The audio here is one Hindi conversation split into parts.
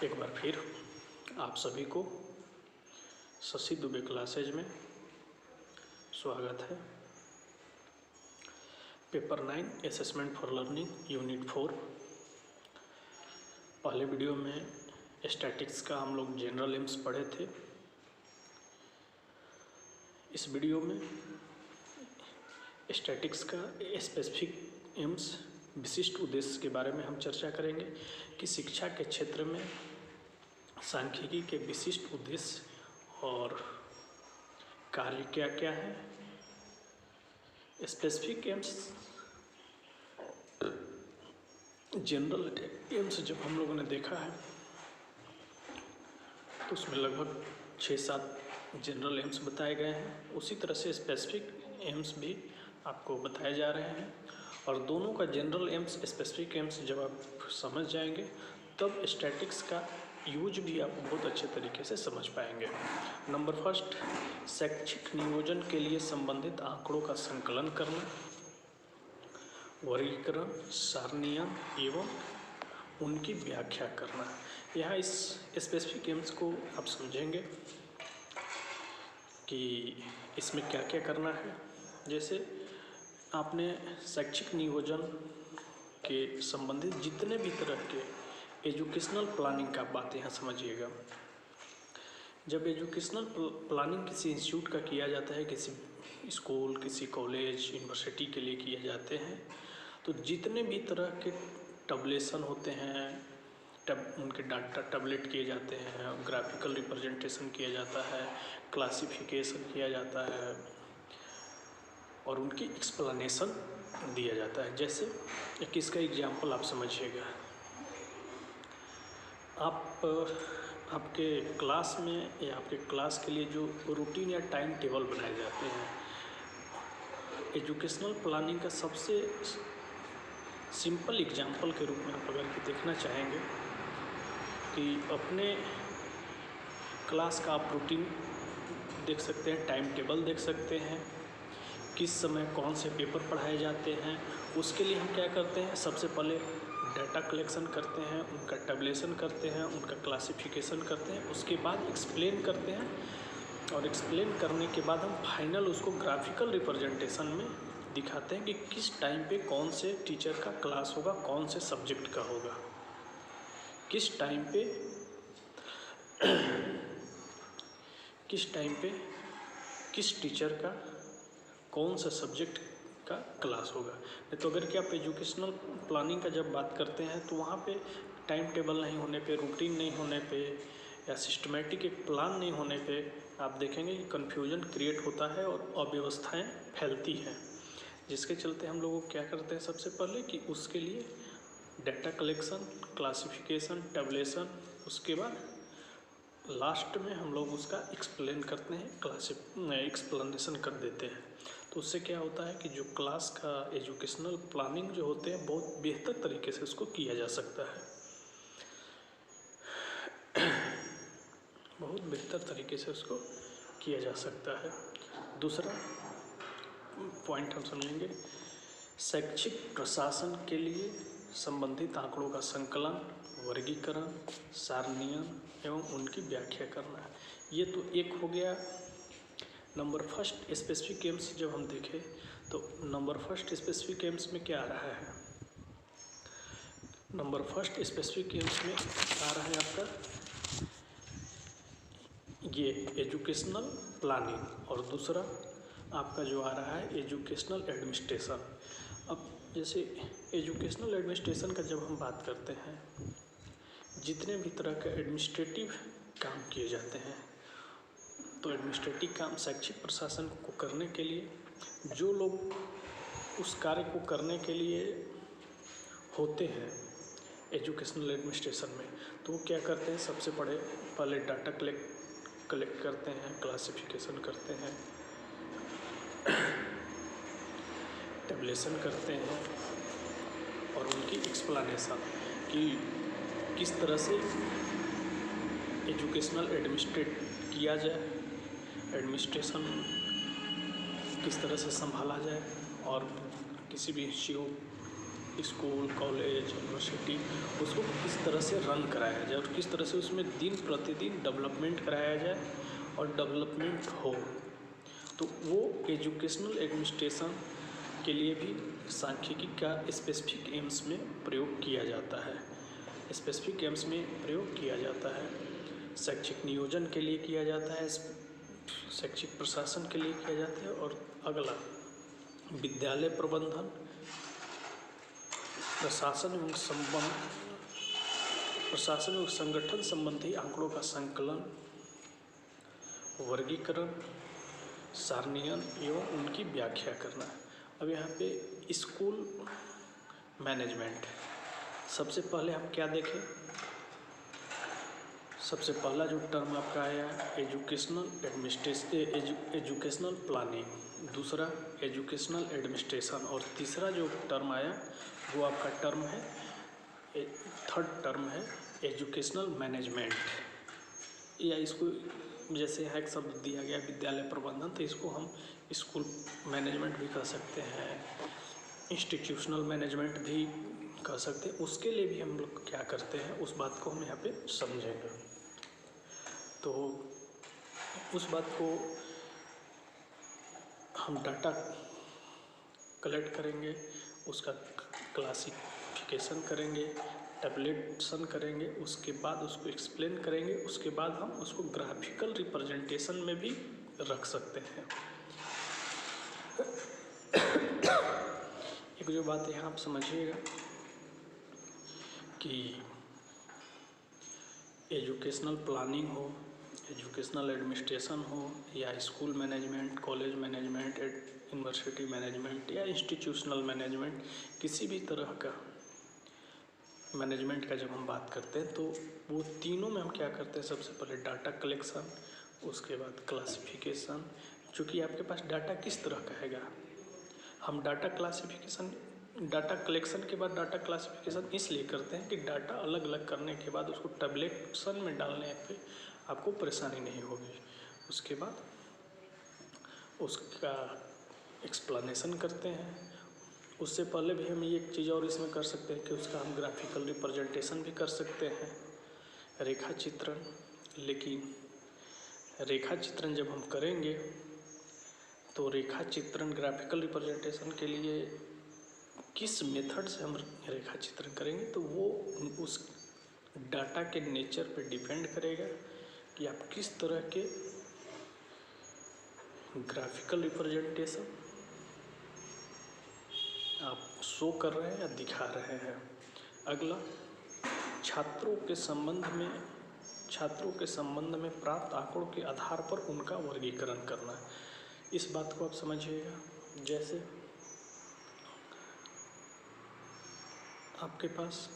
एक बार फिर आप सभी को शशि दुबे क्लासेज में स्वागत है। Paper 9 assessment for learning unit 4। पहले वीडियो में स्टैटिक्स का हम लोग जनरल एम्स पढ़े थे। इस वीडियो में स्टैटिक्स का स्पेसिफिक एम्स विशिष्ट उद्देश्य के बारे में हम चर्चा करेंगे कि शिक्षा के क्षेत्र में सांख्यिकी के विशिष्ट उद्देश्य और कार्य क्या क्या है। स्पेसिफिक एम्स जनरल एम्स जब हम लोगों ने देखा है तो उसमें लगभग 6-7 जनरल एम्स बताए गए हैं। उसी तरह से स्पेसिफिक एम्स भी आपको बताए जा रहे हैं और दोनों का जनरल एम्स स्पेसिफिक एम्स जब आप समझ जाएंगे तब स्टैटिक्स का यूज भी आप बहुत अच्छे तरीके से समझ पाएंगे। नंबर फर्स्ट, शैक्षिक नियोजन के लिए संबंधित आंकड़ों का संकलन करना, वर्गीकरण, सारणीकरण एवं उनकी व्याख्या करना। यहाँ इस स्पेसिफिक एम्स को आप समझेंगे कि इसमें क्या क्या करना है। जैसे आपने शैक्षिक नियोजन के संबंधित जितने भी तरह के एजुकेशनल प्लानिंग का बात यहाँ समझिएगा। जब एजुकेशनल प्लानिंग किसी इंस्टीट्यूट का किया जाता है, किसी स्कूल, किसी कॉलेज, यूनिवर्सिटी के लिए किए जाते हैं, तो जितने भी तरह के टबलेशन होते हैं, उनके डाटा टैबलेट किए जाते हैं, ग्राफिकल रिप्रेजेंटेशन किया जाता है, क्लासिफिकेशन किया जाता है और उनकी एक्सप्लेनेशन दिया जाता है। जैसे एक इसका एग्जाम्पल आप समझिएगा। आपके क्लास में या आपके क्लास के लिए जो रूटीन या टाइम टेबल बनाए जाते हैं, एजुकेशनल प्लानिंग का सबसे सिंपल एग्जाम्पल के रूप में आप अगर देखना चाहेंगे कि अपने क्लास का आप रूटीन देख सकते हैं, टाइम टेबल देख सकते हैं, किस समय कौन से पेपर पढ़ाए जाते हैं। उसके लिए हम क्या करते हैं, सबसे पहले डाटा कलेक्शन करते हैं, उनका टैबलेशन करते हैं, उनका क्लासिफिकेशन करते हैं, उसके बाद एक्सप्लेन करते हैं और एक्सप्लेन करने के बाद हम फाइनल उसको ग्राफिकल रिप्रेजेंटेशन में दिखाते हैं कि किस टाइम पे कौन से टीचर का क्लास होगा, कौन से सब्जेक्ट का होगा, किस टाइम पे किस टीचर का कौन सा सब्जेक्ट का क्लास होगा। नहीं तो अगर कि आप एजुकेशनल प्लानिंग का जब बात करते हैं तो वहाँ पे टाइम टेबल नहीं होने पे, रूटीन नहीं होने पे या सिस्टमेटिक एक प्लान नहीं होने पे आप देखेंगे कि कन्फ्यूजन क्रिएट होता है और अव्यवस्थाएं फैलती हैं, जिसके चलते हम लोग क्या करते हैं सबसे पहले कि उसके लिए डाटा कलेक्शन, क्लासिफिकेशन, टैबलेशन, उसके बाद लास्ट में हम लोग उसका एक्सप्लेन करते हैं, एक्सप्लेनेशन कर देते हैं। तो उससे क्या होता है कि जो क्लास का एजुकेशनल प्लानिंग जो होते हैं बहुत बेहतर तरीके से उसको किया जा सकता है, बहुत बेहतर तरीके से उसको किया जा सकता है। दूसरा पॉइंट हम समझेंगे, शैक्षिक प्रशासन के लिए संबंधित आंकड़ों का संकलन, वर्गीकरण, सारणीकरण एवं उनकी व्याख्या करना है। ये तो एक हो गया नंबर फर्स्ट स्पेसिफिक एम्स। जब हम देखें तो नंबर फर्स्ट स्पेसिफिक एम्स में क्या आ रहा है, नंबर फर्स्ट स्पेसिफिक एम्स में आ रहा है आपका ये एजुकेशनल प्लानिंग और दूसरा आपका जो आ रहा है एजुकेशनल एडमिनिस्ट्रेशन। अब जैसे एजुकेशनल एडमिनिस्ट्रेशन का जब हम बात करते हैं, जितने भी तरह के एडमिनिस्ट्रेटिव काम किए जाते हैं, तो एडमिनिस्ट्रेटिव काम शैक्षिक प्रशासन को करने के लिए जो लोग उस कार्य को करने के लिए होते हैं एजुकेशनल एडमिनिस्ट्रेशन में, तो वो क्या करते हैं, सबसे पहले डाटा कलेक्ट करते हैं, क्लासिफिकेशन करते हैं, टैबलेशन करते हैं और उनकी एक्सप्लेनेशन कि किस तरह से एजुकेशनल एडमिनिस्ट्रेट किया जाए, एडमिनिस्ट्रेशन किस तरह से संभाला जाए और किसी भी इंस्टीट्यूट, स्कूल, कॉलेज, यूनिवर्सिटी, उसको किस तरह से रन कराया जाए और किस तरह से उसमें दिन प्रतिदिन डेवलपमेंट कराया जाए और डेवलपमेंट हो। तो वो एजुकेशनल एडमिनिस्ट्रेशन के लिए भी सांख्यिकी का स्पेसिफिक एम्स में प्रयोग किया जाता है। स्पेसिफिक एम्स में प्रयोग किया जाता है, शैक्षिक नियोजन के लिए किया जाता है, शैक्षिक प्रशासन के लिए किया जाता है। और अगला विद्यालय प्रबंधन, प्रशासन एवं संगठन संबंधी आंकड़ों का संकलन, वर्गीकरण, सारणीयन एवं उनकी व्याख्या करना। अब यहाँ पे स्कूल मैनेजमेंट, सबसे पहले हम क्या देखें, सबसे पहला जो टर्म आपका आया एजुकेशनल प्लानिंग, दूसरा एजुकेशनल एडमिनिस्ट्रेशन और तीसरा जो टर्म आया वो आपका टर्म है, थर्ड टर्म है एजुकेशनल मैनेजमेंट। या इसको जैसे यहाँ एक शब्द दिया गया विद्यालय प्रबंधन, तो इसको हम स्कूल मैनेजमेंट भी कह सकते हैं, इंस्टीट्यूशनल मैनेजमेंट भी कह सकते हैं। उसके लिए भी हम लोग क्या करते हैं उस बात को हम यहाँ पे समझेंगे। तो उस बात को हम डाटा कलेक्ट करेंगे, उसका क्लासिफिकेशन करेंगे, टैबुलेशन करेंगे, उसके बाद उसको एक्सप्लेन करेंगे, उसके बाद हम उसको ग्राफिकल रिप्रेजेंटेशन में भी रख सकते हैं। एक जो बात यहाँ आप समझिएगा कि एजुकेशनल प्लानिंग हो, एजुकेशनल एडमिनिस्ट्रेशन हो, या school management, college management, university management या इंस्टीट्यूशनल मैनेजमेंट, किसी भी तरह का मैनेजमेंट का जब हम बात करते हैं तो वो तीनों में हम क्या करते हैं, सबसे पहले डाटा कलेक्शन, उसके बाद क्लासिफिकेशन। चूँकि आपके पास डाटा किस तरह का हैगा, हम डाटा कलेक्शन के बाद डाटा क्लासिफिकेशन इसलिए करते हैं कि डाटा अलग अलग करने के बाद उसको टैबुलेशन में डालने पे आपको परेशानी नहीं होगी। उसके बाद उसका एक्सप्लेनेशन करते हैं। उससे पहले भी हम ये एक चीज़ और इसमें कर सकते हैं कि उसका हम ग्राफिकल रिप्रेजेंटेशन भी कर सकते हैं, रेखा चित्रण। लेकिन रेखा चित्रण जब हम करेंगे तो रेखा चित्रण ग्राफिकल रिप्रेजेंटेशन के लिए किस मेथड से हम रेखा चित्रण करेंगे तो वो उस डाटा के नेचर पे डिपेंड करेगा कि आप किस तरह के ग्राफिकल रिप्रेजेंटेशन आप शो कर रहे हैं या दिखा रहे हैं। अगला छात्रों के संबंध में प्राप्त आंकड़ों के आधार पर उनका वर्गीकरण करना। इस बात को आप समझिएगा, जैसे आपके पास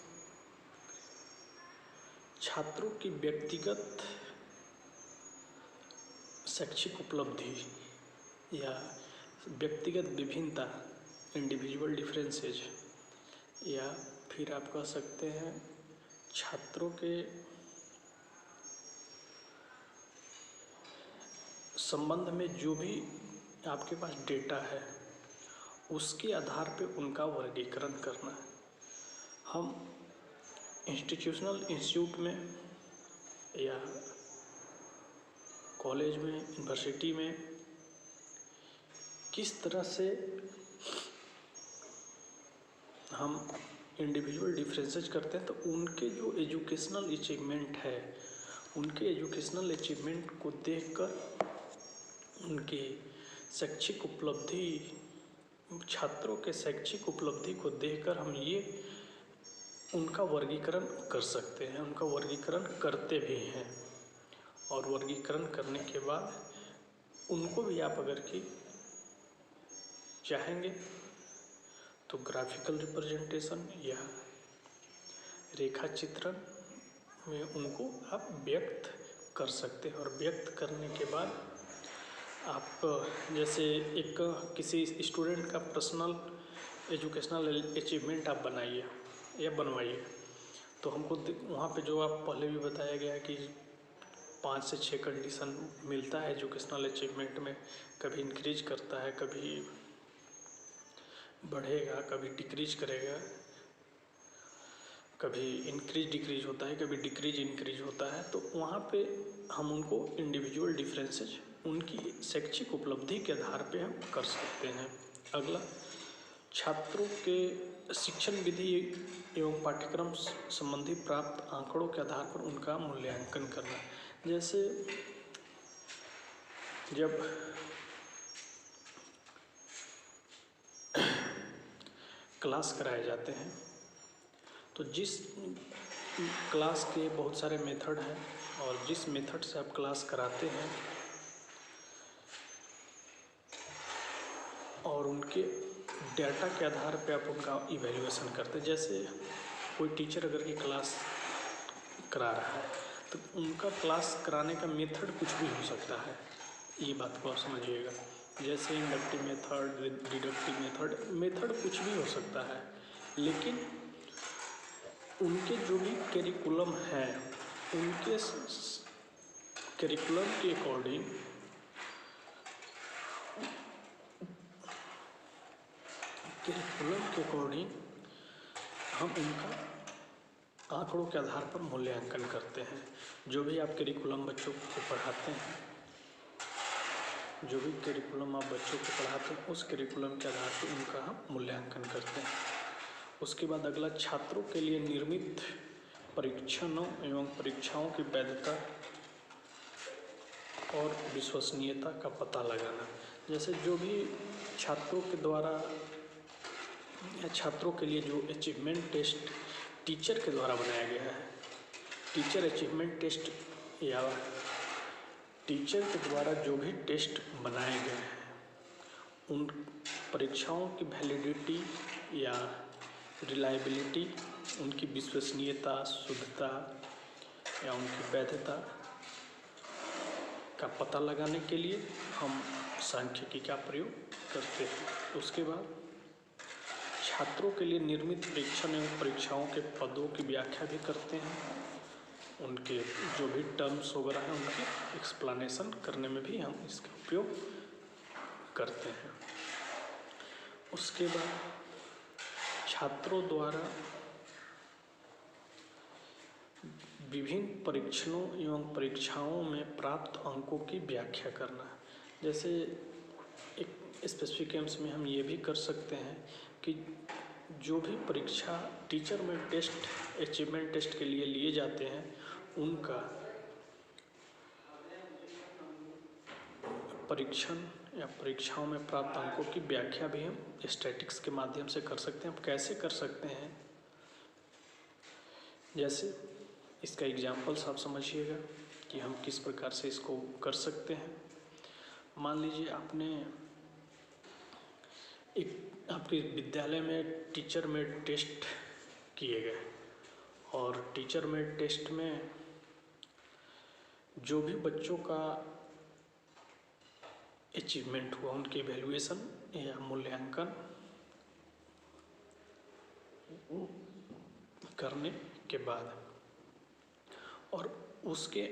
छात्रों की व्यक्तिगत शैक्षिक उपलब्धि या व्यक्तिगत विभिन्नता, इंडिविजुअल डिफरेंसेज, या फिर आप कह सकते हैं छात्रों के संबंध में जो भी आपके पास डेटा है उसके आधार पे उनका वर्गीकरण करना। हम इंस्टीट्यूट में या कॉलेज में, यूनिवर्सिटी में किस तरह से हम इंडिविजुअल डिफरेंसेस करते हैं, तो उनके जो एजुकेशनल अचीवमेंट है, उनके एजुकेशनल अचीवमेंट को देखकर, उनके शैक्षिक उपलब्धि, छात्रों के शैक्षिक उपलब्धि को देखकर हम ये उनका वर्गीकरण कर सकते हैं, उनका वर्गीकरण करते भी हैं। और वर्गीकरण करने के बाद उनको भी आप अगर कि चाहेंगे तो ग्राफिकल रिप्रेजेंटेशन या रेखा चित्रण में उनको आप व्यक्त कर सकते हैं। और व्यक्त करने के बाद आप जैसे एक किसी स्टूडेंट का पर्सनल एजुकेशनल अचीवमेंट आप बनाइए या बनवाइए, तो हमको वहाँ पे जो आप पहले भी बताया गया कि 5 से 6 कंडीशन मिलता है एजुकेशनल अचीवमेंट में, कभी इंक्रीज करता है, कभी बढ़ेगा, कभी डिक्रीज करेगा। कभी इंक्रीज डिक्रीज होता है, कभी डिक्रीज इंक्रीज होता है, तो वहाँ पे हम उनको इंडिविजुअल डिफरेंसेस उनकी शैक्षिक उपलब्धि के आधार पे हम कर सकते हैं। अगला, छात्रों के शिक्षण विधि एवं पाठ्यक्रम संबंधी प्राप्त आंकड़ों के आधार पर उनका मूल्यांकन करना। जैसे जब क्लास कराए जाते हैं तो जिस क्लास के बहुत सारे मेथड हैं और जिस मेथड से आप क्लास कराते हैं और उनके डाटा के आधार पे आप उनका इवैल्यूएशन करते हैं। जैसे कोई टीचर अगर की क्लास करा रहा है तो उनका क्लास कराने का मेथड कुछ भी हो सकता है, ये बात को आप समझिएगा। जैसे इंडक्टिव मेथड, डिडक्टिव मेथड कुछ भी हो सकता है, लेकिन उनके जो भी करिकुलम है उनके करिकुलम के अकॉर्डिंग हम उनका आंकड़ों के आधार पर मूल्यांकन करते हैं। जो भी आप करिकुलम बच्चों को पढ़ाते हैं, उस करिकुलम के आधार पर उनका हम मूल्यांकन करते हैं। उसके बाद अगला, छात्रों के लिए निर्मित परीक्षणों एवं परीक्षाओं की वैधता और विश्वसनीयता का पता लगाना। जैसे जो भी छात्रों के द्वारा या छात्रों के लिए जो अचीवमेंट टेस्ट टीचर के द्वारा बनाया गया है, टीचर अचीवमेंट टेस्ट या टीचर के द्वारा जो भी टेस्ट बनाए गए हैं उन परीक्षाओं की वैलिडिटी या रिलायबिलिटी, उनकी विश्वसनीयता, शुद्धता या उनकी वैधता का पता लगाने के लिए हम सांख्यिकी का प्रयोग करते हैं। उसके बाद छात्रों के लिए निर्मित परीक्षण एवं परीक्षाओं के पदों की व्याख्या भी करते हैं। उनके जो भी टर्म्स वगैरह हैं उनकी एक्सप्लेनेशन करने में भी हम इसका उपयोग करते हैं। उसके बाद छात्रों द्वारा विभिन्न परीक्षणों एवं परीक्षाओं में प्राप्त अंकों की व्याख्या करना। जैसे एक स्पेसिफिक एम्स में हम ये भी कर सकते हैं कि जो भी परीक्षा टीचर में टेस्ट अचीवमेंट टेस्ट के लिए लिए जाते हैं उनका परीक्षण या परीक्षाओं में प्राप्त अंकों की व्याख्या भी हम स्टैटिक्स के माध्यम से कर सकते हैं। अब कैसे कर सकते हैं, जैसे इसका एग्जाम्पल्स आप समझिएगा कि हम किस प्रकार से इसको कर सकते हैं। मान लीजिए आपके विद्यालय में टीचर में टेस्ट किए गए और टीचर में टेस्ट में जो भी बच्चों का अचीवमेंट हुआ उनके वैल्यूएशन या मूल्यांकन करने के बाद और उसके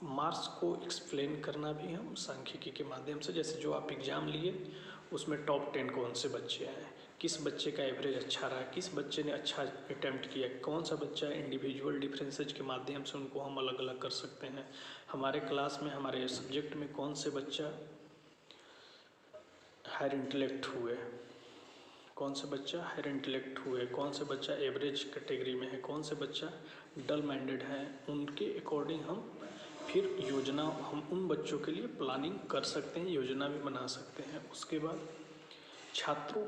मार्क्स को एक्सप्लेन करना भी हम सांख्यिकी के माध्यम से, जैसे जो आप एग्ज़ाम लिए उसमें टॉप 10 कौन से बच्चे आए, किस बच्चे का एवरेज अच्छा रहा, किस बच्चे ने अच्छा अटैम्प्ट किया, कौन सा बच्चा इंडिविजुअल डिफरेंसेज के माध्यम से उनको हम अलग अलग कर सकते हैं। हमारे क्लास में हमारे सब्जेक्ट में कौन से बच्चा हायर इंटेलेक्ट हुए, कौन से बच्चा हायर इंटेलेक्ट हुए, कौन से बच्चा एवरेज कैटेगरी में है, कौन से बच्चा डल माइंडेड है, उनके अकॉर्डिंग हम फिर योजना हम उन बच्चों के लिए प्लानिंग कर सकते हैं, योजना भी बना सकते हैं। उसके बाद छात्रों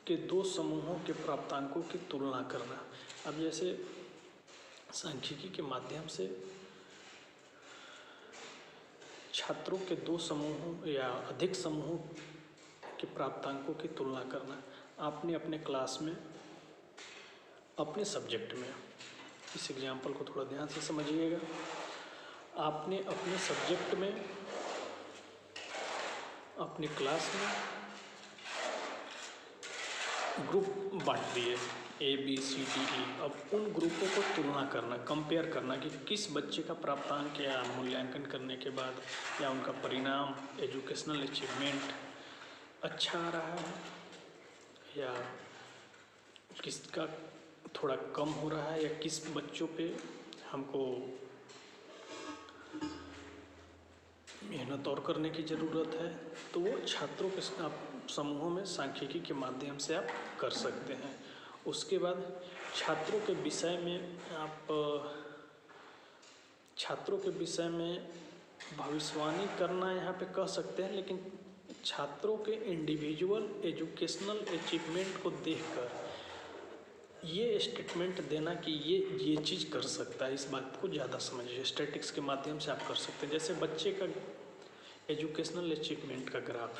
के दो समूहों के प्राप्तांकों की तुलना करना। अब जैसे सांख्यिकी के माध्यम से छात्रों के दो समूहों या अधिक समूहों के प्राप्तांकों की तुलना करना। आपने अपने क्लास में अपने सब्जेक्ट में, इस एग्जाम्पल को थोड़ा ध्यान से समझिएगा, आपने अपने सब्जेक्ट में अपनी क्लास में ग्रुप बांट दिए ABCDE। अब उन ग्रुपों को तुलना करना, कंपेयर करना कि किस बच्चे का प्राप्तांक या मूल्यांकन करने के बाद या उनका परिणाम एजुकेशनल अचीवमेंट अच्छा आ रहा है या किसका थोड़ा कम हो रहा है या किस बच्चों पे हमको मेहनत और करने की ज़रूरत है, तो वो छात्रों के समूहों में सांख्यिकी के माध्यम से आप कर सकते हैं। उसके बाद छात्रों के विषय में भविष्यवाणी करना यहाँ पे कह सकते हैं, लेकिन छात्रों के इंडिविजुअल एजुकेशनल अचीवमेंट को देखकर ये स्टेटमेंट देना कि ये चीज़ कर सकता है, इस बात को ज़्यादा समझिए। स्टैटिक्स के माध्यम से आप कर सकते हैं। जैसे बच्चे का एजुकेशनल अचीवमेंट का ग्राफ,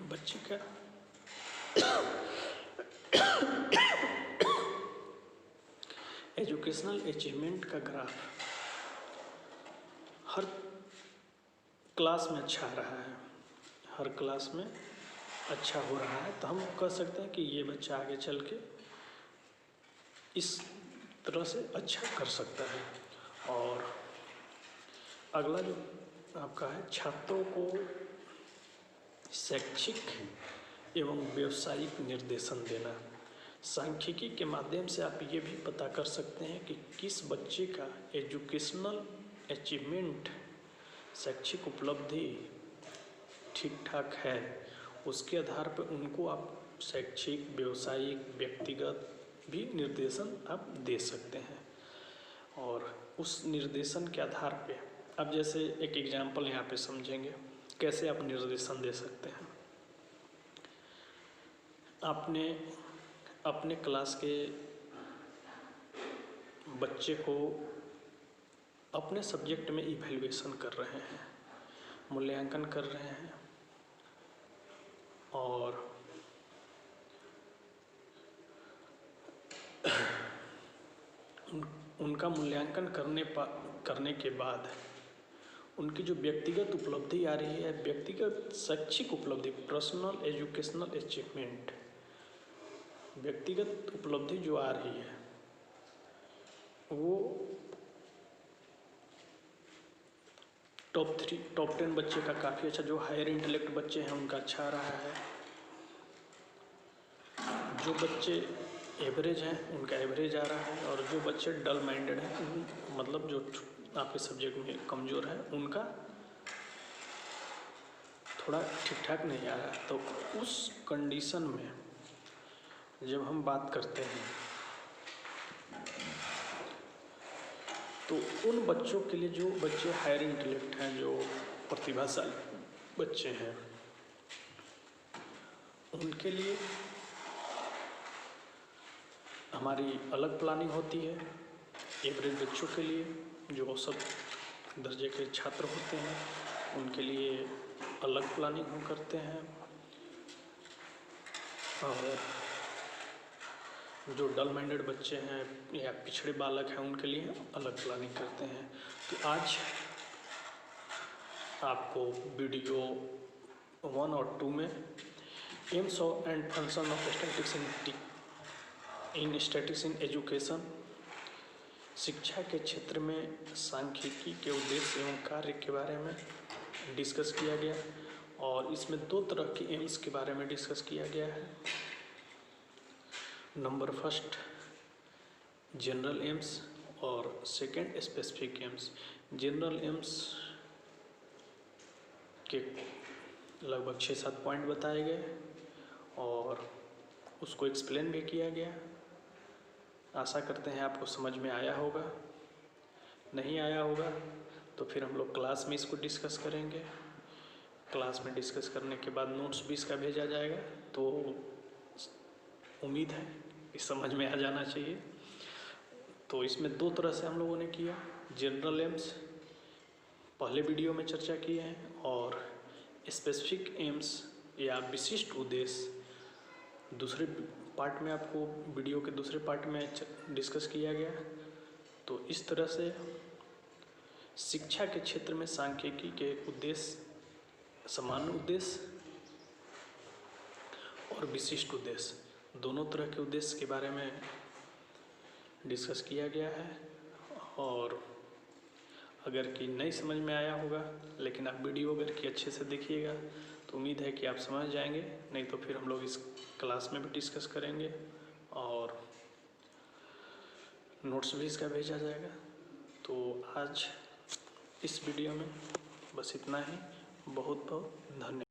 बच्चे का एजुकेशनल अचीवमेंट का ग्राफ हर क्लास में अच्छा आ रहा है, हर क्लास में अच्छा हो रहा है, तो हम कह सकते हैं कि ये बच्चा आगे चल के इस तरह से अच्छा कर सकता है। और अगला जो आपका है, छात्रों को शैक्षिक एवं व्यावसायिक निर्देशन देना। सांख्यिकी के माध्यम से आप ये भी पता कर सकते हैं कि किस बच्चे का एजुकेशनल अचीवमेंट, शैक्षिक उपलब्धि ठीक ठाक है। उसके आधार पर उनको आप शैक्षिक, व्यावसायिक, व्यक्तिगत भी निर्देशन आप दे सकते हैं। और उस निर्देशन के आधार पे अब जैसे एक एग्जाम्पल यहाँ पे समझेंगे कैसे आप निर्देशन दे सकते हैं। आपने अपने क्लास के बच्चे को अपने सब्जेक्ट में इवैल्यूएशन कर रहे हैं, मूल्यांकन कर रहे हैं, और उनका मूल्यांकन करने के बाद उनकी जो व्यक्तिगत उपलब्धि आ रही है, व्यक्तिगत शैक्षिक उपलब्धि, पर्सनल एजुकेशनल अचीवमेंट, व्यक्तिगत उपलब्धि जो आ रही है वो टॉप 10 बच्चे का काफ़ी अच्छा, जो हायर इंटेलेक्ट बच्चे हैं उनका अच्छा आ रहा है। जो बच्चे एवरेज हैं उनका एवरेज आ रहा है, और जो बच्चे डल माइंडेड हैं, मतलब जो आपके सब्जेक्ट में कमज़ोर है, उनका थोड़ा ठीक ठाक नहीं आ रहा है। तो उस कंडीशन में जब हम बात करते हैं तो उन बच्चों के लिए, जो बच्चे हायर इंटेलेक्ट हैं, जो प्रतिभाशाली बच्चे हैं, उनके लिए हमारी अलग प्लानिंग होती है। एवरेज बच्चों के लिए, जो औसत दर्जे के छात्र होते हैं, उनके लिए अलग प्लानिंग हम करते हैं, और जो डल माइंडेड बच्चे हैं या पिछड़े बालक हैं उनके लिए अलग प्लानिंग करते हैं। तो आज आपको वीडियो 1 और 2 में AIIMS and function of statics in education, शिक्षा के क्षेत्र में सांख्यिकी के उद्देश्य एवं कार्य के बारे में डिस्कस किया गया, और इसमें 2 तरह की एम्स के बारे में डिस्कस किया गया है। नंबर फर्स्ट जनरल एम्स और second specific AIIMS. General AIIMS के लगभग 6-7 पॉइंट बताए गए और उसको एक्सप्लेन भी किया गया। आशा करते हैं आपको समझ में आया होगा। नहीं आया होगा तो फिर हम लोग क्लास में इसको डिस्कस करेंगे। क्लास में डिस्कस करने के बाद नोट्स भी इसका भेजा जाएगा, तो उम्मीद है कि समझ में आ जाना चाहिए। तो इसमें 2 तरह से हम लोगों ने किया। जनरल एम्स पहले वीडियो में चर्चा किए हैं, और स्पेसिफिक एम्स या विशिष्ट उद्देश्य दूसरे पार्ट में, आपको वीडियो के दूसरे पार्ट में डिस्कस किया गया। तो इस तरह से शिक्षा के क्षेत्र में सांख्यिकी के उद्देश्य, सामान्य उद्देश्य और विशिष्ट उद्देश्य, दोनों तरह के उद्देश्य के बारे में डिस्कस किया गया है। और अगर कि नहीं समझ में आया होगा, लेकिन आप वीडियो अगर कि अच्छे से देखिएगा तो उम्मीद है कि आप समझ जाएंगे। नहीं तो फिर हम लोग इस क्लास में भी डिस्कस करेंगे और नोट्स भी इसका भेजा जाएगा। तो आज इस वीडियो में बस इतना ही। बहुत बहुत धन्यवाद।